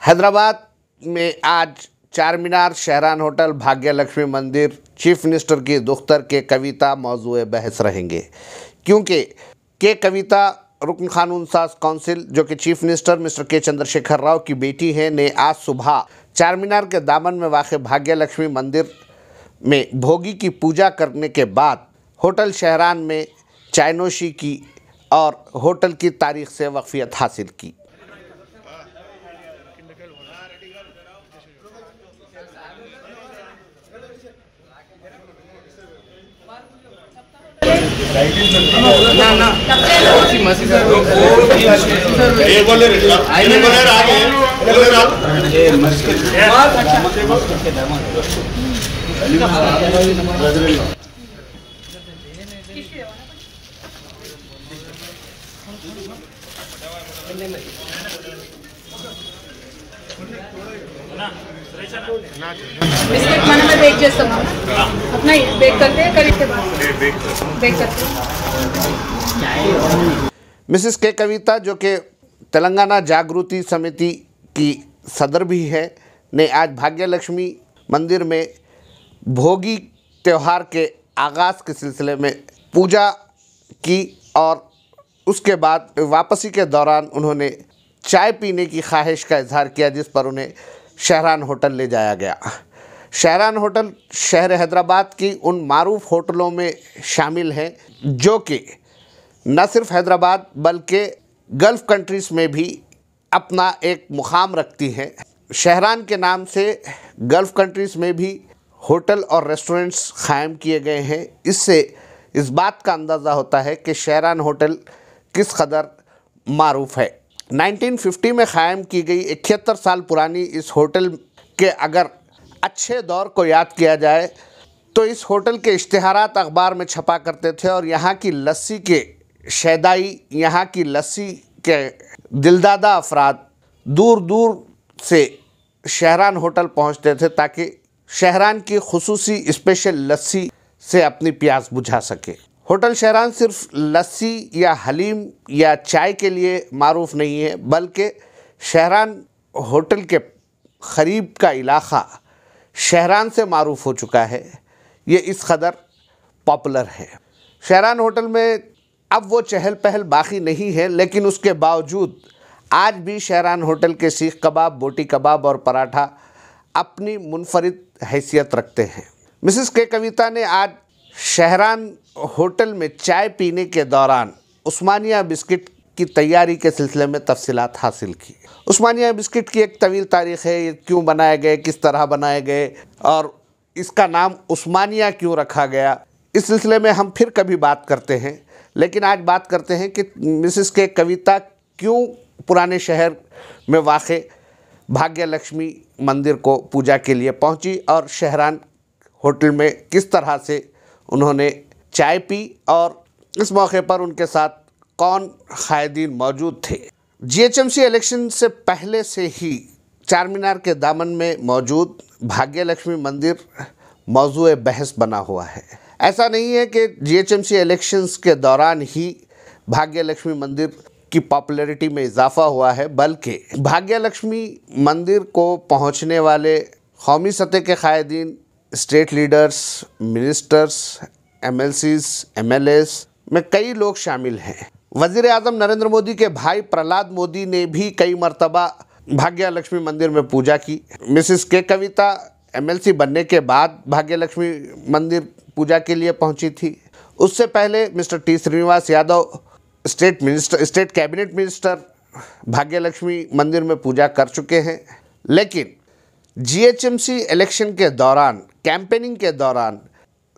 हैदराबाद में आज चार मीनार, शहरान होटल, भाग्य लक्ष्मी मंदिर, चीफ मिनिस्टर की दफ्तर के कविता मौजूए बहस रहेंगे, क्योंकि के कविता रुकन कानून साज काउंसिल जो कि चीफ मिनिस्टर मिस्टर के चंद्रशेखर राव की बेटी है ने आज सुबह चार मीनार के दामन में वाक़ भाग्य लक्ष्मी मंदिर में भोगी की पूजा करने के बाद होटल शहरान में चायनोशी की और होटल की तारीख से वक्फियत हासिल की। बिस्किट मन में बेक చేస్తాం अपना बेक करते हैं करी के बाद बेक करते हैं। मिसेस के कविता जो कि तेलंगाना जागृति समिति की सदर भी है ने आज भाग्य लक्ष्मी मंदिर में भोगी त्यौहार के आगाज़ के सिलसिले में पूजा की और उसके बाद वापसी के दौरान उन्होंने चाय पीने की ख्वाहिश का इजहार किया, जिस पर उन्हें शहरान होटल ले जाया गया। शहरान होटल शहर हैदराबाद की उन मारूफ होटलों में शामिल है जो कि न सिर्फ हैदराबाद बल्कि गल्फ़ कंट्रीज़ में भी अपना एक मुकाम रखती है। शहरान के नाम से गल्फ़ कंट्रीज़ में भी होटल और रेस्टोरेंट्स क़ायम किए गए हैं। इससे इस बात का अंदाज़ा होता है कि शहरान होटल किस कदर मारूफ है। 1950 में क़ायम की गई 71 साल पुरानी इस होटल के अगर अच्छे दौर को याद किया जाए तो इस होटल के इश्तिहारात अखबार में छपा करते थे और यहाँ की लस्सी के शैदाई, यहाँ की लस्सी के दिलदादा अफराद दूर दूर से शहरान होटल पहुँचते थे ताकि शहरान की खुसूसी स्पेशल लस्सी से अपनी प्यास बुझा सके। होटल शहरान सिर्फ लस्सी या हलीम या चाय के लिए मारूफ नहीं है, बल्कि शहरान होटल के क़रीब का इलाक़ा शहरान से मारूफ हो चुका है। ये इस कदर पॉपुलर है। शहरान होटल में अब वो चहल पहल बाकी नहीं है, लेकिन उसके बावजूद आज भी शहरान होटल के सीख कबाब, बोटी कबाब और पराठा अपनी मुनफरिद हैसियत रखते हैं। मिसेस के कविता ने आज शहरान होटल में चाय पीने के दौरान उस्मानिया बिस्किट की तैयारी के सिलसिले में तफसीलात हासिल की। उस्मानिया बिस्किट की एक तवील तारीख़ है, ये क्यों बनाए गए, किस तरह बनाए गए और इसका नाम उस्मानिया क्यों रखा गया, इस सिलसिले में हम फिर कभी बात करते हैं। लेकिन आज बात करते हैं कि मिसेस के कविता क्यों पुराने शहर में वाक़े भाग्य लक्ष्मी मंदिर को पूजा के लिए पहुंची और शहरान होटल में किस तरह से उन्होंने चाय पी और इस मौके पर उनके साथ कौन क़ायदीन मौजूद थे। जीएचएमसी इलेक्शन से पहले से ही चार मीनार के दामन में मौजूद भाग्य लक्ष्मी मंदिर मौजूए बहस बना हुआ है। ऐसा नहीं है कि जीएचएमसी इलेक्शंस के दौरान ही भाग्य लक्ष्मी मंदिर की पॉपुलैरिटी में इजाफ़ा हुआ है, बल्कि भाग्य लक्ष्मी मंदिर को पहुंचने वाले कौमी सतह के क़ायदीन, state leaders, ministers, MLCs, MLAs में कई लोग शामिल हैं। वज़ीर आज़म नरेंद्र मोदी के भाई प्रहलाद मोदी ने भी कई मरतबा भाग्य लक्ष्मी मंदिर में पूजा की। मिसेस के कविता एमएलसी बनने के बाद भाग्य लक्ष्मी मंदिर पूजा के लिए पहुंची थी। उससे पहले Mr T Srinivas Yadav state cabinet minister Bhagya Lakshmi मंदिर में पूजा कर चुके हैं। लेकिन जीएचएमसी इलेक्शन के दौरान, कैंपेनिंग के दौरान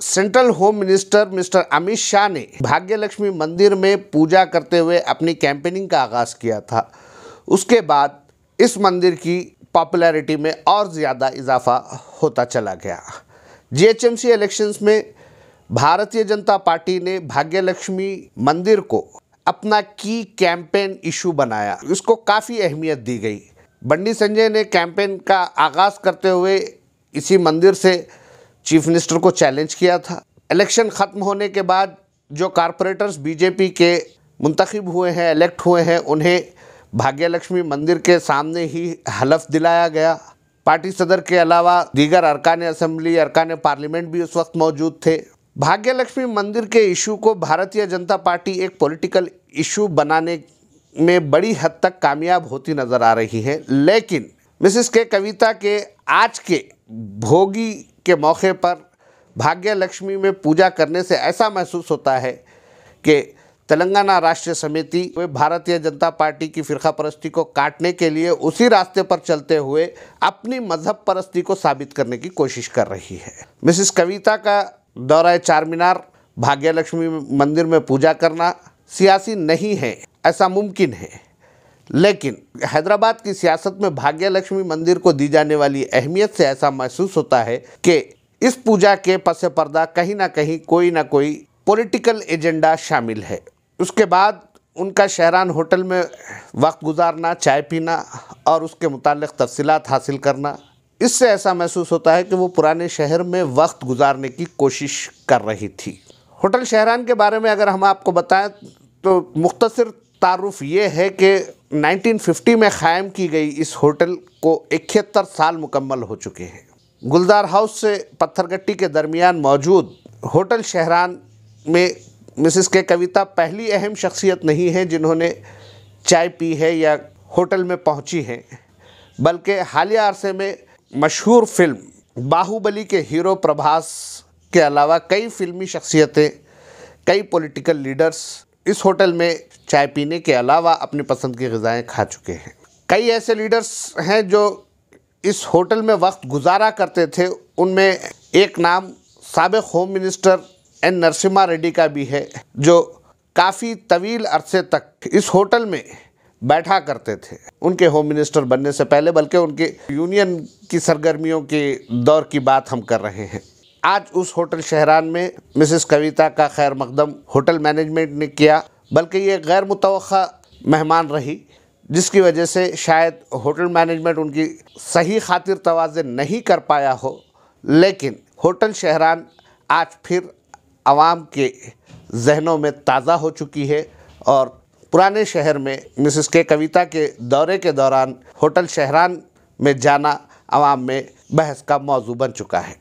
central home minister mister Amit Shah ने भाग्य लक्ष्मी मंदिर में पूजा करते हुए अपनी कैंपेनिंग का आगाज़ किया था। उसके बाद इस मंदिर की पॉपुलैरिटी में और ज़्यादा इजाफा होता चला गया। जीएचएमसी इलेक्शंस में भारतीय जनता पार्टी ने भाग्य लक्ष्मी मंदिर को अपना की कैंपेन इशू बनाया, इसको काफ़ी अहमियत दी गई। बंडी संजय ने कैंपेन का आगाज़ करते हुए इसी मंदिर से चीफ मिनिस्टर को चैलेंज किया था। इलेक्शन ख़त्म होने के बाद जो कारपोरेटर्स बीजेपी के मुंतखब हुए हैं, इलेक्ट हुए हैं, उन्हें भाग्यलक्ष्मी मंदिर के सामने ही हलफ दिलाया गया। पार्टी सदर के अलावा दीगर अरकान असेंबली, अरकान पार्लियामेंट भी उस वक्त मौजूद थे। भाग्यलक्ष्मी मंदिर के इशू को भारतीय जनता पार्टी एक पॉलिटिकल इशू बनाने में बड़ी हद तक कामयाब होती नज़र आ रही है, लेकिन मिसेस के कविता के आज के भोगी के मौके पर भाग्यलक्ष्मी में पूजा करने से ऐसा महसूस होता है कि तेलंगाना राष्ट्रीय समिति वे भारतीय जनता पार्टी की फ़िरका परस्ती को काटने के लिए उसी रास्ते पर चलते हुए अपनी मजहब परस्ती को साबित करने की कोशिश कर रही है। मिसेस कविता का दौरा चार मीनार, भाग्यलक्ष्मी मंदिर में पूजा करना सियासी नहीं है, ऐसा मुमकिन है, लेकिन हैदराबाद की सियासत में भाग्यलक्ष्मी मंदिर को दी जाने वाली अहमियत से ऐसा महसूस होता है कि इस पूजा के पसे पर्दा कहीं ना कहीं कोई ना कोई पॉलिटिकल एजेंडा शामिल है। उसके बाद उनका शहरान होटल में वक्त गुजारना, चाय पीना और उसके मुताल्लिक़ तफसीलात हासिल करना, इससे ऐसा महसूस होता है कि वो पुराने शहर में वक्त गुजारने की कोशिश कर रही थी। होटल शहरान के बारे में अगर हम आपको बताएं तो मुख्तसर तारुफ ये है कि 1950 में क़ायम की गई इस होटल को 71 साल मुकम्मल हो चुके हैं। गुलजार हाउस से पत्थरगट्टी के दरमियान मौजूद होटल शहरान में मिसेस के कविता पहली अहम शख्सियत नहीं है जिन्होंने चाय पी है या होटल में पहुंची हैं, बल्कि हालिया अरसे में मशहूर फिल्म बाहुबली के हीरो प्रभास के अलावा कई फिल्मी शख्सियतें, कई पॉलिटिकल लीडर्स इस होटल में चाय पीने के अलावा अपनी पसंद की ग़िज़ाएँ खा चुके हैं। कई ऐसे लीडर्स हैं जो इस होटल में वक्त गुजारा करते थे। उनमें एक नाम साबिक़ home minister N Narasimha Reddy का भी है, जो काफ़ी तवील अरसे तक इस होटल में बैठा करते थे, उनके होम मिनिस्टर बनने से पहले, बल्कि उनके यूनियन की सरगर्मियों के दौर की बात हम कर रहे हैं। आज उस होटल शहरान में मिसेस कविता का खैर मकदम होटल मैनेजमेंट ने किया, बल्कि ये गैर मुतवक्का मेहमान रही, जिसकी वजह से शायद होटल मैनेजमेंट उनकी सही खातिर तवाज़ुन नहीं कर पाया हो, लेकिन होटल शहरान आज फिर आवाम के जहनों में ताज़ा हो चुकी है और पुराने शहर में मिसेस के कविता के दौरे के दौरान होटल शहरान में जाना आवाम में बहस का मौजू बन चुका है।